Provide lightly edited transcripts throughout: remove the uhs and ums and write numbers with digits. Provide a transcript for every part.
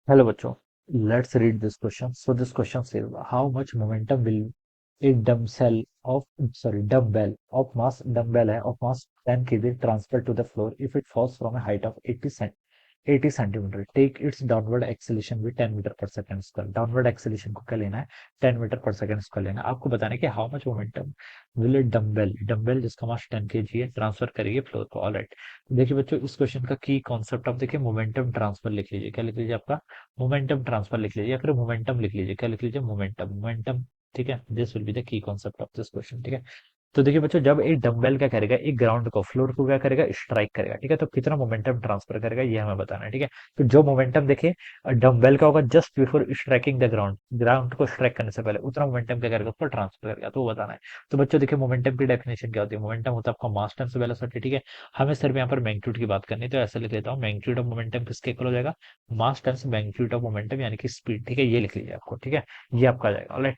Hello बच्चों, let's read this question. So this question says, how much momentum will a dumbbell of mass dumbbell है of mass 10 kg transfer to the floor if it falls from a height of 80 centimeter. Take its downward acceleration with 10 metre पर second square. Downward acceleration को क्या लेना है? 10 metre पर second square लेना है. आपको बताना है कि how much momentum will A dumbbell जिसका मास 10 kg है ट्रांसफर करेगी फ्लोर को. ऑलराइट, देखिए बच्चों, इस क्वेश्चन का की कॉन्सेप्ट आप देखिए, मोमेंटम ट्रांसफर लिख लीजिए. क्या लिख लीजिए? आपका मोमेंटम ट्रांसफर लिख लीजिए, या फिर मोमेंटम लिख लीजिए. क्या लिख लीजिए? मोमेंटम. ठीक है, this will be the key concept of this question. ठीक है, तो देखिए बच्चों, जब एक डंबल क्या करेगा, एक ग्राउंड को, फ्लोर को क्या करेगा, स्ट्राइक करेगा. ठीक है, तो कितना मोमेंटम ट्रांसफर करेगा ये हमें बताना है. ठीक है, तो जो मोमेंटम देखिए डंबल का होगा just before striking the ground, ground को स्ट्राइक करने से पहले, उतना मोमेंटम क्या करेगा, उसको ट्रांसफर करेगा. तो वो बताना है. तो बच्चों देखिए, मोमेंटम की डेफिनेशन क्या होती है? मोमेंटम होता है आपका मास टाइम्स वेलोसिटी. ठीक है, हमें सिर्फ यहाँ पर मैग्नीट्यूड की बात करनी है, तो ऐसे लिख लेता हूँ, मैग्नीट्यूड ऑफ मोमेंटम किसके इक्वल हो जाएगा? मास टाइम्स मैग्नीट्यूड ऑफ मोमेंटम यानी कि स्पीड. ठीक है, ये लिख लीजिए आपको. ठीक है, ये आपका आ जाएगा. ऑलराइट,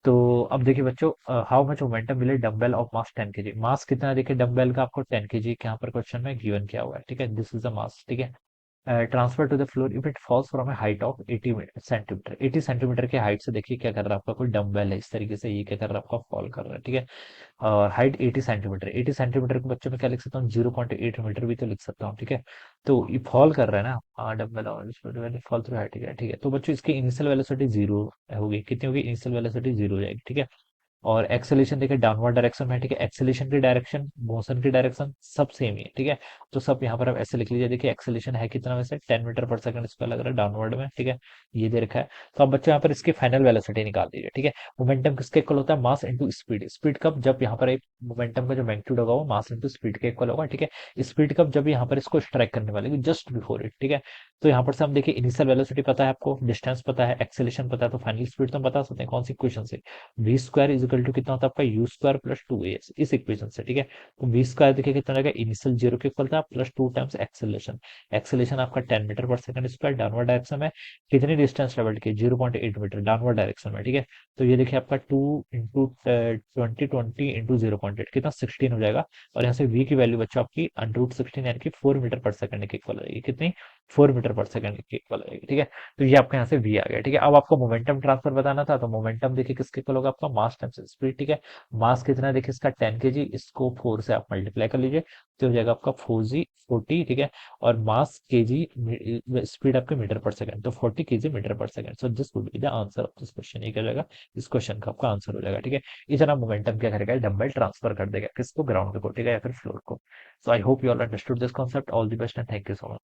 तो अब देखिए बच्चों, हाउ मच मोमेंटम मिले डंबल ऑफ मास 10 केजी. मास कितना है? देखिए डंबल का आपको 10 केजी यहाँ पर क्वेश्चन में गिवन किया हुआ है. ठीक है, दिस इज द मास. ठीक है, transfer to the floor if it falls from a height of 80 centimetre. 80 centimetre की हाइट से देखिए क्या कर रहा है आपका, कोई डंबल है इस तरीके से, ये क्या कर रहा है आपका, फॉल कर रहा है. ठीक है, हाइट 80 सेंटीमीटर. 80 सेंटीमीटर के बच्चों में क्या लिख सकता हूँ? 0.8 मीटर भी तो लिख सकता हूँ. ठीक है, तो ये फॉल कर रहा है ना, डंबल फॉल थ्रू हाइट. ठीक है, ठीक है, तो बच्चों इसकी इनिशियल वेलोसिटी जीरो होगी. कितनी होगी? इनिशियल वेलोसिटी जीरो हो जाएगी. ठीक है, और एक्सेलेरेशन देखिए डाउनवर्ड डायरेक्शन में है. ठीक है, एक्सेलेरेशन की डायरेक्शन, मोशन की डायरेक्शन सब सेम ही है. ठीक है, तो सब यहाँ पर आप ऐसे लिख लीजिए. देखिए एक्सेलेरेशन है कितना, वैसे 10 मीटर पर सेकंड इसका लग रहा है डाउनवर्ड में. ठीक है, ये दे रखा है. तो अब बच्चों यहाँ पर इसकी फाइनल वेलोसिटी निकाल दीजिए. ठीक है, मोमेंटम किसके इक्वल होता है? Mass into speed. स्पीड कब? जब यहाँ पर एक मोमेंटम का जो मैग्नीट्यूड होगा वो मास इंटू स्पीड के इक्वल होगा. ठीक है, स्पीड कब? जब यहाँ पर इसको स्ट्राइक करने वाले जस्ट बिफोर इट. ठीक है, तो यहाँ पर से हम देखिए, इनिशियल वेलोसिटी पता है आपको, डिस्टेंस पता है, एक्सेलेरेशन पता है, तो फाइनल स्पीड तो हम बता सकते हैं. कौन सी इक्वेशन से? V square is equal to कितना होता है आपका, u square plus two a, इस इक्वेशन से. ठीक है, तो वी स्क्वायर देखिए कितना रहेगा, इनिशियल जीरो के इक्वल था, plus two times acceleration. Acceleration आपका 10 मीटर पर सेकंड स्क्वायर डाउनवर्ड डायरेक्शन में. कितनी डिस्टेंस ट्रेवल की? 0.8 मीटर डाउनवर्ड डायरेक्शन में. ठीक है, तो ये देखिए आपका 2 इंटू 20 इंटू 0.8 कितना, 16 हो जाएगा. और यहाँ से वी की वैल्यू बच्चों आपकी √16 यानी कि 4 मीटर पर सेकंड के इक्वल आएगी. कितनी? 4 मीटर पर सेकंड के इक्वल आएगी. ठीक है, तो ये आपके यहाँ से वी आ गया. ठीक है, अब आपको मोमेंटम ट्रांसफर बताना था, तो मोमेंटम देखिए किसके इक्वल होगा आपका, मास टाइम्स स्पीड. ठीक है, मास कितना है देखिए इसका 10 केजी, इसको 4 से आप मल्टीप्लाई कर लीजिए, तो हो जाएगा आपका 40. ठीक है, और मास केजी, स्पीड आपके मीटर पर सेकंड, तो 40 केजी मीटर पर second. So this would be the answer of this question. ये क्या हो जाएगा? इस क्वेश्चन का आपका आंसर हो जाएगा. ठीक है, इतना मोमेंटम क्या करेगा, डंबल ट्रांसफर कर देगा किसको? ग्राउंड को. ठीक है, या फिर फ्लोर को. So I hope you all understood this concept. All the best and thank you so much.